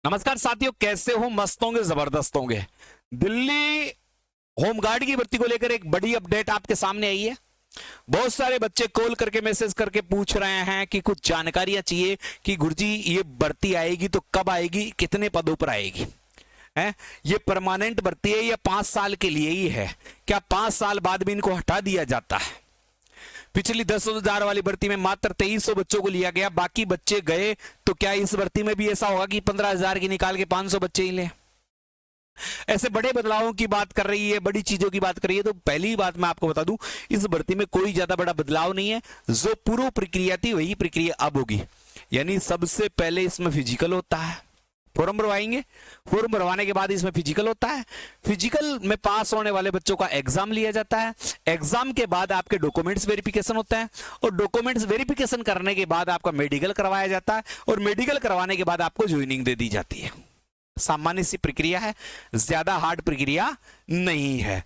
नमस्कार साथियों, कैसे हो? मस्त होंगे, जबरदस्त होंगे। दिल्ली होमगार्ड की भर्ती को लेकर एक बड़ी अपडेट आपके सामने आई है। बहुत सारे बच्चे कॉल करके मैसेज करके पूछ रहे हैं कि कुछ जानकारियां चाहिए कि गुरुजी ये भर्ती आएगी तो कब आएगी, कितने पदों पर आएगी है? ये परमानेंट भर्ती है या 5 साल के लिए ही है? क्या 5 साल बाद भी इनको हटा दिया जाता है? पिछली 10,000 वाली भर्ती में मात्र 2300 बच्चों को लिया गया, बाकी बच्चे गए। तो क्या इस भर्ती में भी ऐसा होगा कि 15,000 की निकाल के 500 बच्चे ही ले? ऐसे बड़े बदलावों की बात कर रही है, बड़ी चीजों की बात कर रही है। तो पहली बात मैं आपको बता दूं, इस भर्ती में कोई ज्यादा बड़ा बदलाव नहीं है। जो पूर्व प्रक्रिया थी वही प्रक्रिया अब होगी। यानी सबसे पहले इसमें फिजिकल होता है, फॉर्म भरवाएंगे, फॉर्म भरवाने के बाद इसमें फिजिकल होता है। फिजिकल में पास होने वाले बच्चों का एग्जाम लिया जाता है। एग्जाम के बाद आपके डॉक्यूमेंट्स वेरिफिकेशन होता है, और डॉक्यूमेंट्स वेरिफिकेशन करने के बाद आपका मेडिकल करवाया जाता है, और मेडिकल करवाने के बाद आपको ज्वाइनिंग दे दी जाती है। सामान्य सी प्रक्रिया है, ज्यादा हार्ड प्रक्रिया नहीं है।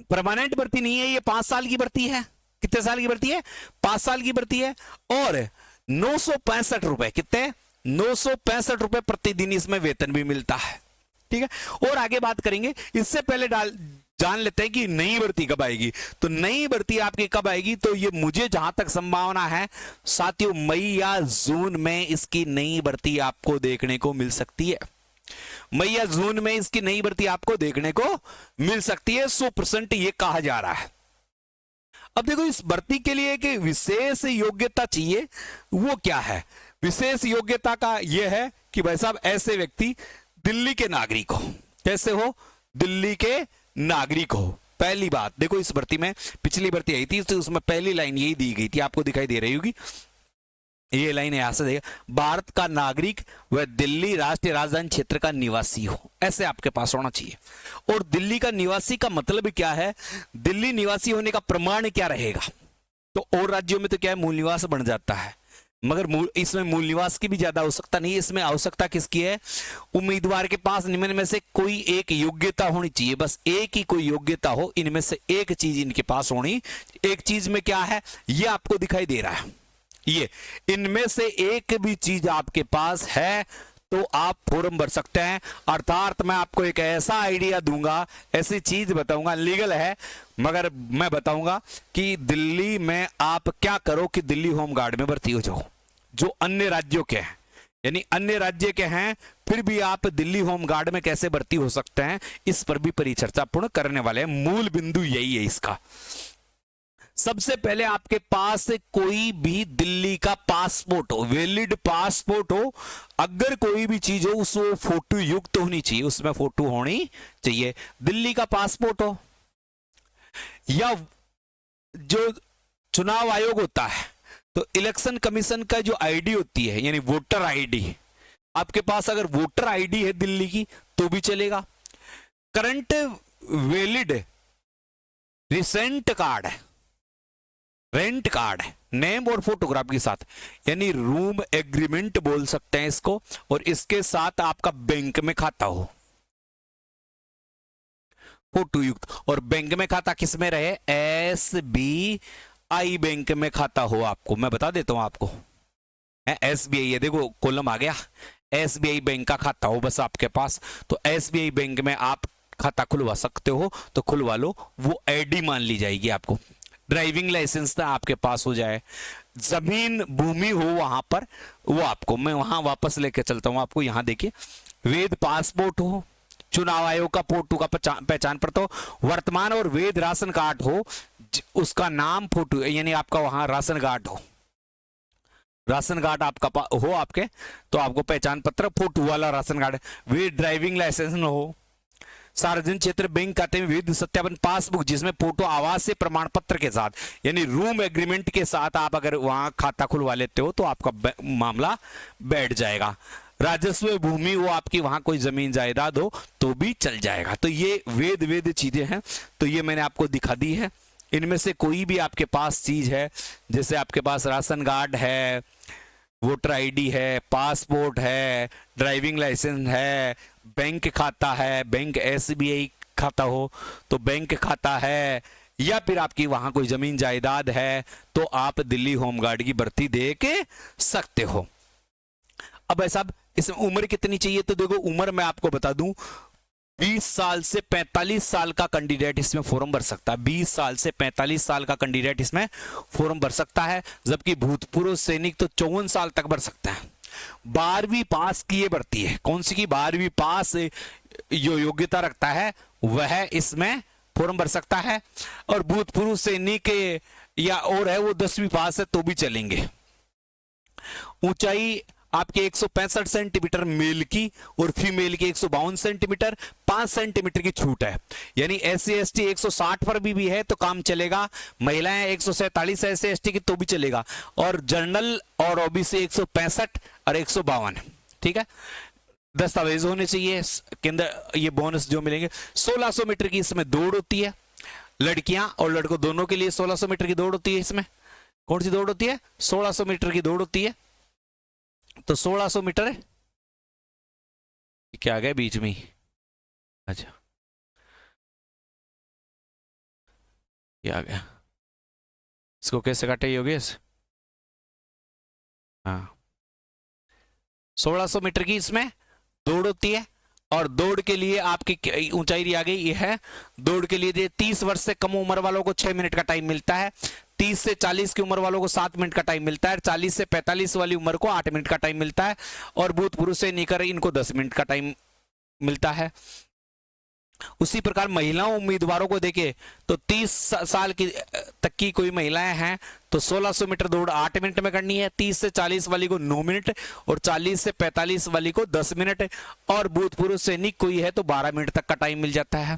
परमानेंट भर्ती नहीं है, ये 5 साल की भर्ती है। कितने साल की भर्ती है? 5 साल की भर्ती है। और 965 रुपए, कितने? 965 रुपए प्रतिदिन इसमें वेतन भी मिलता है। ठीक है, और आगे बात करेंगे। इससे पहले जान लेते हैं कि नई भर्ती कब आएगी। तो नई भर्ती आपकी कब आएगी? तो ये मुझे जहां तक संभावना है साथियों, मई या जून में इसकी नई भर्ती आपको देखने को मिल सकती है। मई या जून में इसकी नई भर्ती आपको देखने को मिल सकती है। 100% ये कहा जा रहा है। अब देखो, इस भर्ती के लिए एक विशेष योग्यता चाहिए। वो क्या है? विशेष योग्यता का यह है कि भाई साहब, ऐसे व्यक्ति दिल्ली के नागरिक हो। कैसे हो? दिल्ली के नागरिक हो। पहली बात देखो, इस भर्ती में पिछली भर्ती आई थी तो उसमें पहली लाइन यही दी गई थी, आपको दिखाई दे रही होगी। ये लाइन यहां से देखिए, भारत का नागरिक व दिल्ली राष्ट्रीय राजधानी क्षेत्र का निवासी हो, ऐसे आपके पास होना चाहिए। और दिल्ली का निवासी का मतलब क्या है? दिल्ली निवासी होने का प्रमाण क्या रहेगा? तो और राज्यों में तो क्या है, मूल निवास बन जाता है, मगर इसमें मूल निवास की भी ज्यादा आवश्यकता नहीं है। इसमें आवश्यकता किसकी है? उम्मीदवार के पास निम्न में से कोई एक योग्यता होनी चाहिए। बस एक ही कोई योग्यता हो, इनमें से एक चीज इनके पास होनी। एक चीज में क्या है, ये आपको दिखाई दे रहा है। ये इनमें से एक भी चीज आपके पास है तो आप फॉर्म भर सकते हैं। अर्थात मैं आपको एक ऐसा आइडिया दूंगा, ऐसी चीज बताऊंगा, लीगल है, मगर मैं बताऊंगा कि दिल्ली में आप क्या करो कि दिल्ली होमगार्ड में भर्ती हो जाओ, जो अन्य राज्यों के हैं। यानी अन्य राज्य के हैं, फिर भी आप दिल्ली होमगार्ड में कैसे भर्ती हो सकते हैं, इस पर भी परिचर्चा पूर्ण करने वाले हैं। मूल बिंदु यही है इसका। सबसे पहले आपके पास कोई भी दिल्ली का पासपोर्ट हो, वैलिड पासपोर्ट हो। अगर कोई भी चीज हो उस फोटो युक्त होनी चाहिए, उसमें फोटो होनी चाहिए। दिल्ली का पासपोर्ट हो, या जो चुनाव आयोग होता है तो इलेक्शन कमीशन का जो आईडी होती है, यानी वोटर आईडी, आपके पास अगर वोटर आईडी है दिल्ली की तो भी चलेगा। करंट वैलिड रिसेंट कार्ड है, रेंट कार्ड है, नेम और फोटोग्राफ के साथ, यानी रूम एग्रीमेंट बोल सकते हैं इसको। और इसके साथ आपका बैंक में खाता हो, फोटो युक्त। और बैंक में खाता किस में रहे? SBI बैंक में खाता हो आपको। मैं बता देता हूं आपको, SBI, ये देखो कॉलम आ गया, SBI बैंक का खाता हो बस आपके पास। तो SBI बैंक में आप खाता खुलवा सकते हो, तो खुलवा लो। वो आईडी मान ली जाएगी आपको। ड्राइविंग लाइसेंस ना आपके पास हो जाए, जमीन भूमि हो वहां पर, वो आपको, मैं वहां वापस लेके चलता हूं आपको। यहां देखिए, वैध पासपोर्ट हो, चुनाव आयोग का फोटो का पहचान पत्र हो, वर्तमान और वैध राशन कार्ड हो, उसका नाम फोटो, यानी आपका वहां राशन कार्ड हो, राशन कार्ड आपका हो आपके, तो आपको पहचान पत्र फोटो वाला राशन कार्ड। वैध ड्राइविंग लाइसेंस न हो, सार्वजनिक क्षेत्र बैंक खाते में विविध सत्यापन पासबुक जिसमें फोटो आवास से प्रमाण पत्र के साथ, यानी रूम एग्रीमेंट के साथ आप अगर वहां खाता खुलवा लेते हो तो आपका मामला बैठ जाएगा। राजस्व भूमि वो आपकी वहां कोई जमीन जायदाद हो तो भी चल जाएगा। तो ये वेद चीजें हैं, तो ये मैंने आपको दिखा दी है। इनमें से कोई भी आपके पास चीज है, जैसे आपके पास राशन कार्ड है, वोटर आईडी है, पासपोर्ट है, ड्राइविंग लाइसेंस है, बैंक खाता है, बैंक SBI खाता हो तो बैंक खाता है, या फिर आपकी वहां कोई जमीन जायदाद है, तो आप दिल्ली होमगार्ड की भर्ती दे के सकते हो। अब भाई साहब इसमें उम्र कितनी चाहिए? तो देखो उम्र मैं आपको बता दूं, 20 साल से 45 साल का कैंडिडेट इसमें फॉर्म भर सकता है। 20 साल से 45 साल का कैंडिडेट इसमें फॉर्म भर सकता है, जबकि भूतपूर्व सैनिक तो 54 साल तक भर सकता है। 12वीं पास की ये भर्ती है। कौन सी की? 12वीं पास जो योग्यता रखता है वह इसमें फॉर्म भर सकता है। और भूतपूर्व सैनिक या और है वो 10वीं पास है तो भी चलेंगे। ऊंचाई आपके 165 सेंटीमीटर मेल की और फीमेल की 152 सेंटीमीटर, 5 सेंटीमीटर की छूट है। यानी SC ST 160 पर भी है तो काम चलेगा। महिलाएं 147 SC ST की तो भी चलेगा। और जनरल और OBC 165 और 152। ठीक है, दस्तावेज होने चाहिए के अंदर ये बोनस जो मिलेंगे। 1600 मीटर की इसमें दौड़ होती है, लड़कियां और लड़कों दोनों के लिए 1600 मीटर की दौड़ होती है। इसमें कौन सी दौड़ होती है? 1600 मीटर की दौड़ होती है। तो 1600 मीटर है, क्या आ गया बीच में? अच्छा, क्या आ गया? इसको कैसे काटे योगेश? हाँ, 1600 मीटर की इसमें दौड़ होती है। और दौड़ के लिए आपकी ऊंचाई आ गई ये है। दौड़ के लिए 30 वर्ष से कम उम्र वालों को 6 मिनट का टाइम मिलता है। 30 से 40 की उम्र वालों को 7 मिनट का टाइम मिलता है। 40 से 45 वाली उम्र को 8 मिनट का टाइम मिलता है। और भूतपूर्व से निकर इनको 10 मिनट का टाइम मिलता है। उसी प्रकार महिलाओं उम्मीदवारों को देखे तो 30 साल की तक की कोई महिलाएं हैं तो 1600 मीटर दौड़ 8 मिनट में करनी है। 30 से 40 वाली को 9 मिनट और 40 से 45 वाली को 10 मिनट। और भूतपूर्व सैनिक कोई है तो 12 मिनट तक का टाइम मिल जाता है।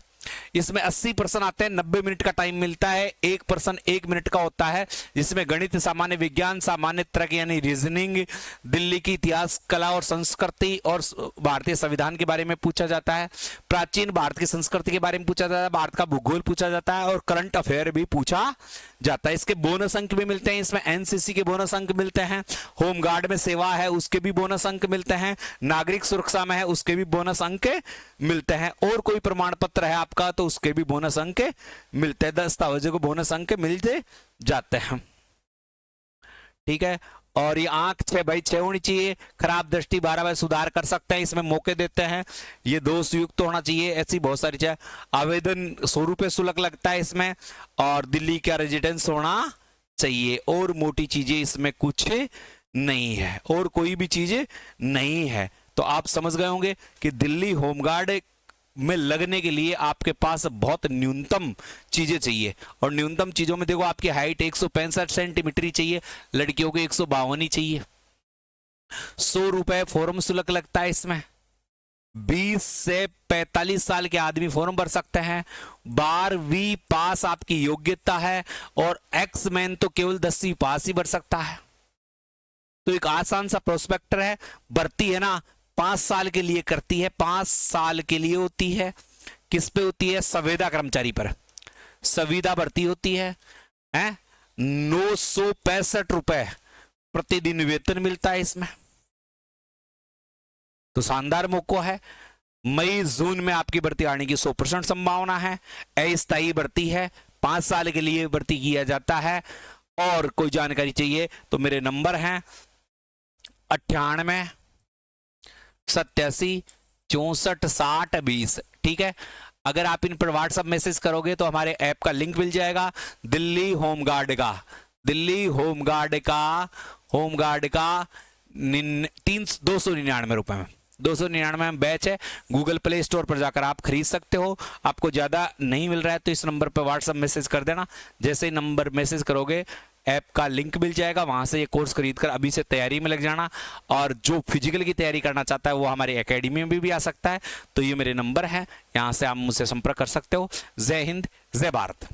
इसमें 80 प्रश्न आते हैं, 90 मिनट का टाइम मिलता है। एक प्रश्न 1 मिनट का होता है, जिसमें गणित, सामान्य विज्ञान, सामान्य तर्क यानी रीजनिंग, दिल्ली की इतिहास, कला और संस्कृति और भारतीय संविधान के बारे में पूछा जाता है। प्राचीन भारत की संस्कृति के बारे में पूछा जाता है। भारत का भूगोल पूछा जाता है और करंट अफेयर भी पूछा जाता है। इसके बोनस अंक भी मिलते हैं। इसमें NCC के बोनस अंक मिलते हैं। होमगार्ड में सेवा है उसके भी बोनस अंक मिलते हैं। नागरिक सुरक्षा में है उसके भी बोनस अंक मिलते हैं। और कोई प्रमाण पत्र है आपका तो उसके भी बोनस अंक मिलते हैं। दस्तावेजों को बोनस अंक मिलते जाते हैं। ठीक है, और ये आंख 6/6 होनी चाहिए। खराब दृष्टि 12 सुधार कर सकते हैं, इसमें मौके देते हैं। ये दोष युक्त होना चाहिए। ऐसी बहुत सारी चीजें। आवेदन 100 रुपये शुल्क लगता है इसमें। और दिल्ली का रेजिडेंस होना चाहिए। और मोटी चीजें इसमें कुछ नहीं है, और कोई भी चीजें नहीं है। तो आप समझ गए होंगे कि दिल्ली होमगार्ड में लगने के लिए आपके पास बहुत न्यूनतम चीजें चाहिए। और न्यूनतम चीजों में देखो, आपकी हाइट 165 सेंटीमीटर ही चाहिए, लड़कियों को 152 ही चाहिए। 100 रुपए फॉर्म शुल्क लगता है इसमें। 20 से 45 साल के आदमी फॉर्म भर सकते हैं। 12वीं पास आपकी योग्यता है। और एक्स मैन तो केवल 10वीं पास ही भर सकता है। तो एक आसान सा प्रोस्पेक्टर है। भर्ती है ना 5 साल के लिए करती है, 5 साल के लिए होती है। किस पे होती है? संविदा कर्मचारी पर संविदा भर्ती होती है। 965 रुपए प्रतिदिन वेतन मिलता है इसमें। तो शानदार मौका है। मई जून में आपकी भर्ती आने की 100% संभावना है। अस्थायी भर्ती है, 5 साल के लिए भर्ती किया जाता है। और कोई जानकारी चाहिए तो मेरे नंबर हैं 98 87 64 60 20। ठीक है, अगर आप इन पर व्हाट्सएप मैसेज करोगे तो हमारे ऐप का लिंक मिल जाएगा। दिल्ली होमगार्ड का 299 रुपए में 299 में बैच है। गूगल प्ले स्टोर पर जाकर आप खरीद सकते हो। आपको ज्यादा नहीं मिल रहा है तो इस नंबर पर व्हाट्सएप मैसेज कर देना। जैसे ही नंबर मैसेज करोगे ऐप का लिंक मिल जाएगा, वहां से ये कोर्स खरीदकर अभी से तैयारी में लग जाना। और जो फिजिकल की तैयारी करना चाहता है वो हमारी एकेडमी में भी आ सकता है। तो ये मेरे नंबर हैं, यहां से आप मुझसे संपर्क कर सकते हो। जय हिंद, जय भारत।